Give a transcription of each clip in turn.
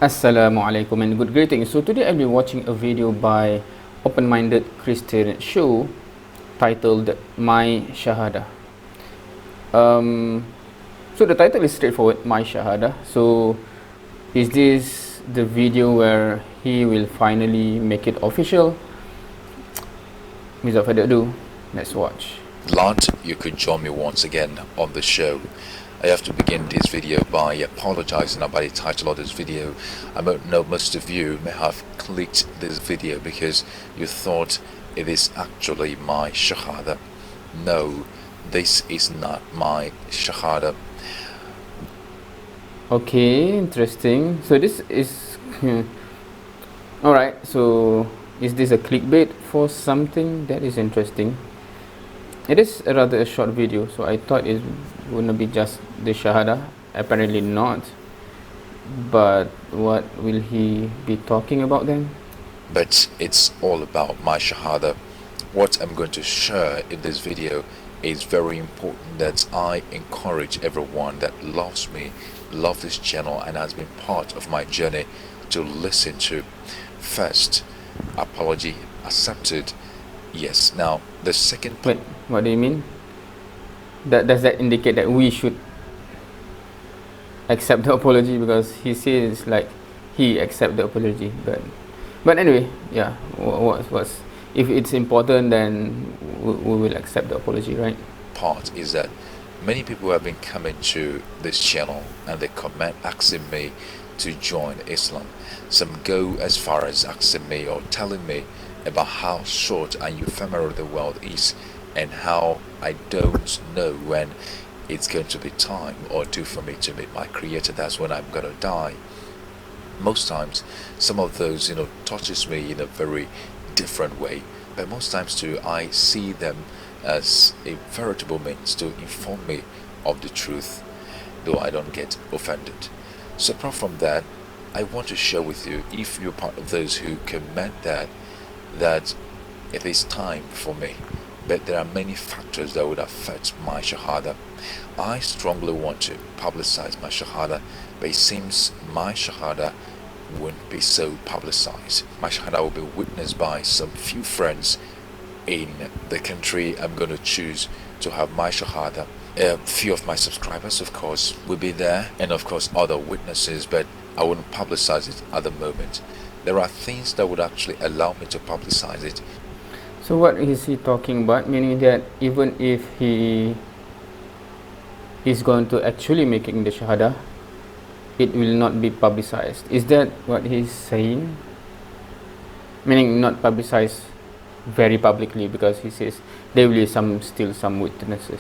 Assalamu alaikum and good greetings. So today I'll be watching a video by Open-Minded Christian show titled My Shahada. So the title is straightforward, My Shahada. So is this the video where he will finally make it official? Without further ado, let's watch. Glad you could join me once again on the show. I have to begin this video by apologizing about the title of this video. I know most of you may have clicked this video because you thought it is actually my Shahada. No, this is not my Shahada. Okay, interesting. So this is alright, so is this a clickbait for something? That is interesting. It is rather a short video, so I thought it wouldn't be just the Shahada. Apparently not. But what will he be talking about then? But it's all about my Shahada. What I'm going to share in this video is very important, that I encourage everyone that loves me, love this channel and has been part of my journey to listen to. First, apology accepted. Yes, now the second Wait, what do you mean? Does that indicate that we should accept the apology? Because he says like he accept the apology, but anyway, yeah. What's if it's important, then we will accept the apology, right? part is that many people have been coming to this channel and they comment asking me to join Islam. Some go as far as asking me or telling me about how short and ephemeral the world is and how I don't know when it's going to be time or due for me to meet my creator. That's when I'm gonna die. Most times some of those touches me in a very different way, but most times too I see them as a veritable means to inform me of the truth, though I don't get offended. So apart from that, I want to share with you, if you're part of those who comment that it is time for me, but there are many factors that would affect my Shahada. I strongly want to publicize my Shahada, but it seems my Shahada won't be so publicized. My Shahada will be witnessed by some few friends in the country I'm going to choose to have my Shahada. A few of my subscribers, of course, will be there, and of course other witnesses, but I wouldn't publicize it at the moment. There are things that would actually allow me to publicize it. So what is he talking about? Meaning that even if he is going to actually making the Shahada, it will not be publicized. Is that what he's saying? Meaning not publicized very publicly, because he says there will be still some witnesses.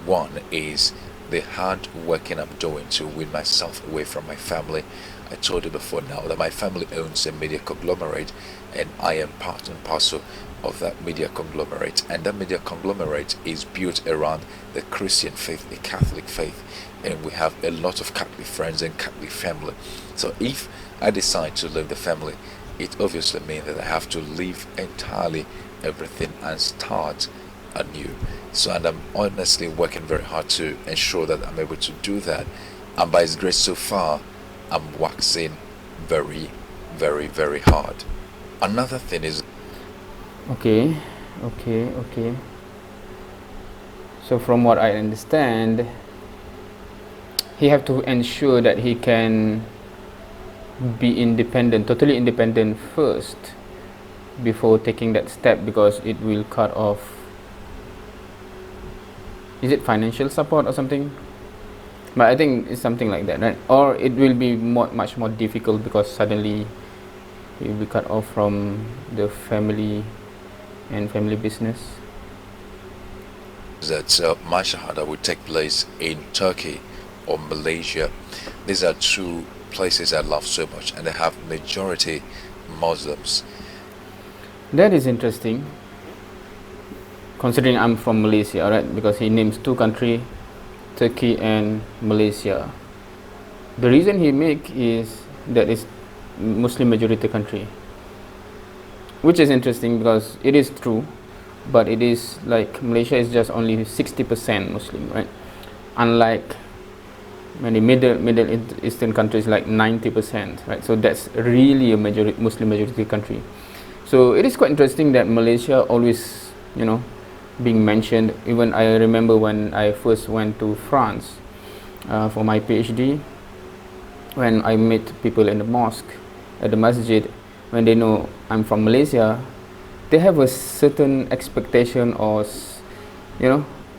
One is the hard working I'm doing to win myself away from my family. I told you before now that my family owns a media conglomerate and I am part and parcel of that media conglomerate, and that media conglomerate is built around the Christian faith, the Catholic faith, and we have a lot of Catholic friends and Catholic family. So if I decide to leave the family, it obviously means that I have to leave entirely everything and start anew. So, and I'm honestly working very hard to ensure that I'm able to do that, and by His grace so far I'm waxing very, very, very hard. Another thing is Okay. So from what I understand, he have to ensure that he can be independent, totally independent first, before taking that step, because it will cut off, is it financial support or something? But I think it's something like that, right? Or it will be much more difficult because suddenly he will be cut off from the family and family business. that my Shahada would take place in Turkey or Malaysia. These are two places I love so much, and they have majority Muslims. That is interesting, considering I'm from Malaysia, alright? Because he names two countries, Turkey and Malaysia. The reason he make is that it's Muslim majority country, which is interesting because it is true, but it is like Malaysia is just only 60% Muslim, right? Unlike many Middle Eastern countries, like 90%, right? So that's really a Muslim majority country. So it is quite interesting that Malaysia always, being mentioned. Even I remember when I first went to France for my PhD, when I meet people in the mosque, at the masjid, when they know I'm from Malaysia, they have a certain expectation or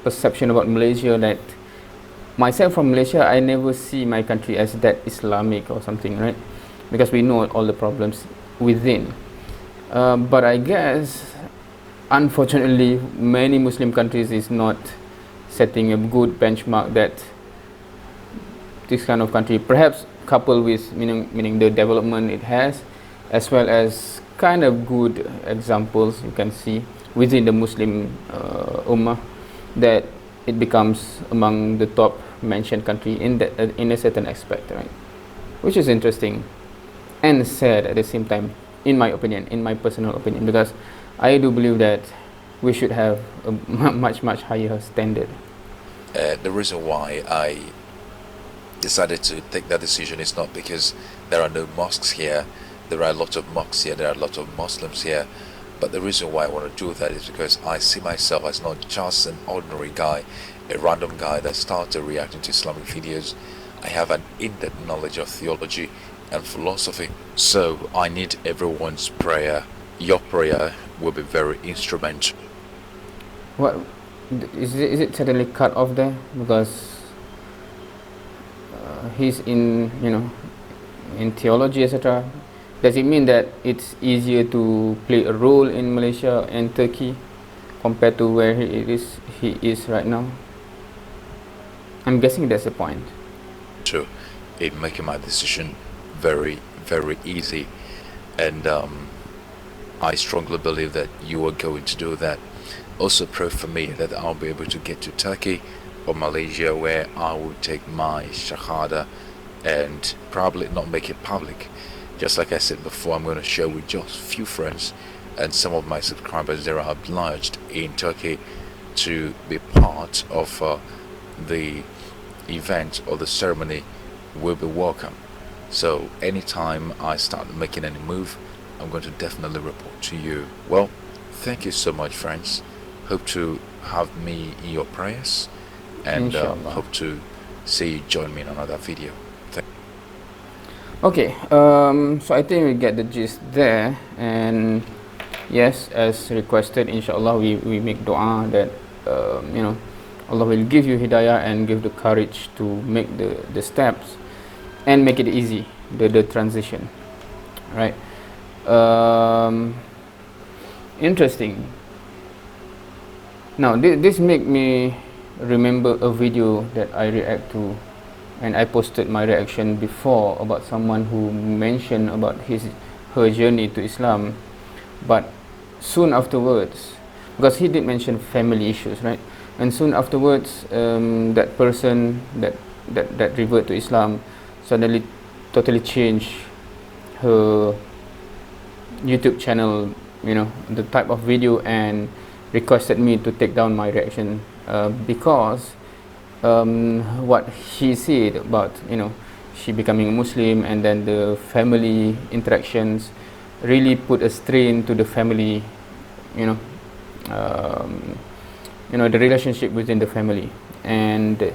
perception about Malaysia, that myself from Malaysia, I never see my country as that Islamic or something, right? Because we know all the problems within. But I guess, unfortunately, many Muslim countries is not setting a good benchmark that this kind of country, perhaps coupled with meaning the development it has, as well as kind of good examples you can see within the Muslim Ummah, that it becomes among the top mentioned country in a certain aspect, right? Which is interesting and sad at the same time, in my opinion, in my personal opinion, because I do believe that we should have a much higher standard. The reason why I decided to take that decision is not because there are no mosques here. There are a lot of mosques here, there are a lot of Muslims here, but the reason why I want to do that is because I see myself as not just an ordinary guy, a random guy that started reacting to Islamic videos. I have an in-depth knowledge of theology and philosophy, so I need everyone's prayer. Your prayer will be very instrumental. What is it suddenly cut off there because he's in theology, etc.? Does it mean that it's easier to play a role in Malaysia and Turkey compared to where he is right now? I'm guessing that's the point. So, in making my decision very easy, and I strongly believe that you are going to do that. Also pray for me that I'll be able to get to Turkey or Malaysia, where I will take my Shahada and probably not make it public. Just like I said before, I'm going to share with just few friends, and some of my subscribers, they are obliged in Turkey to be part of the event or the ceremony, will be welcome. So anytime I start making any move, I'm going to definitely report to you. Well, thank you so much, friends. Hope to have me in your prayers, and hope to see you join me in another video. Okay, so I think we get the gist there, and yes, as requested, inshallah, we make dua that Allah will give you hidayah and give the courage to make the steps and make it easy, the transition, right? Interesting. Now this make me remember a video that I react to, and I posted my reaction before, about someone who mentioned about her journey to Islam, but soon afterwards, because he did mention family issues, right? And soon afterwards, that person that revert to Islam suddenly totally changed her YouTube channel, the type of video, and requested me to take down my reaction because what she said about she becoming a Muslim, and then the family interactions really put a strain to the family, the relationship within the family. And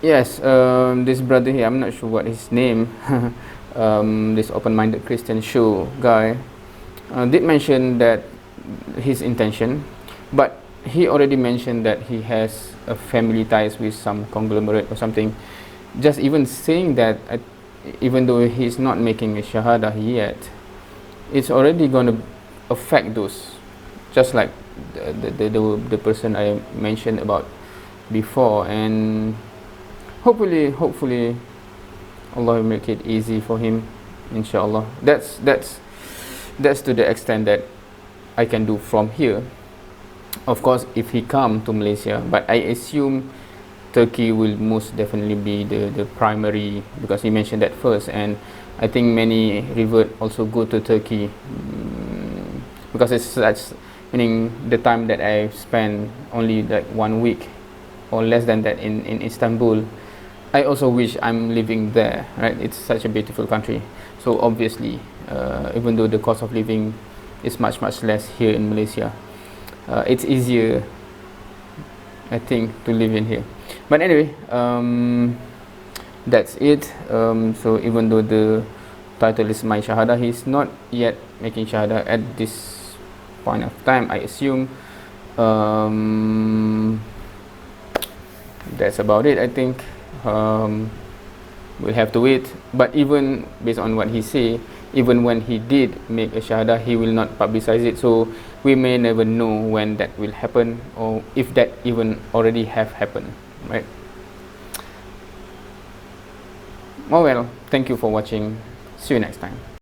yes, this brother here, I'm not sure what his name, this Open-Minded Christian show guy, did mention that his intention, but he already mentioned that he has a family ties with some conglomerate or something. Just even saying that, even though he's not making a shahadah yet, it's already going to affect those, just like the person I mentioned about before. And hopefully Allah will make it easy for him, inshallah. That's to the extent that I can do from here. Of course, if he come to Malaysia, but I assume Turkey will most definitely be the primary, because he mentioned that first, and I think many revert also go to Turkey, because it's such, meaning the time that I spent only like 1 week or less than that in Istanbul, I also wish I'm living there, right? It's such a beautiful country. So obviously, even though the cost of living is much less here in Malaysia, it's easier, I think, to live in here. But anyway, that's it. So even though the title is my shahadah, he's not yet making shahadah at this point of time, I assume. That's about it, I think. We'll have to wait. But even based on what he say, even when he did make a shahadah, he will not publicize it, so we may never know when that will happen, or if that even already have happened, right? Oh well, thank you for watching. See you next time.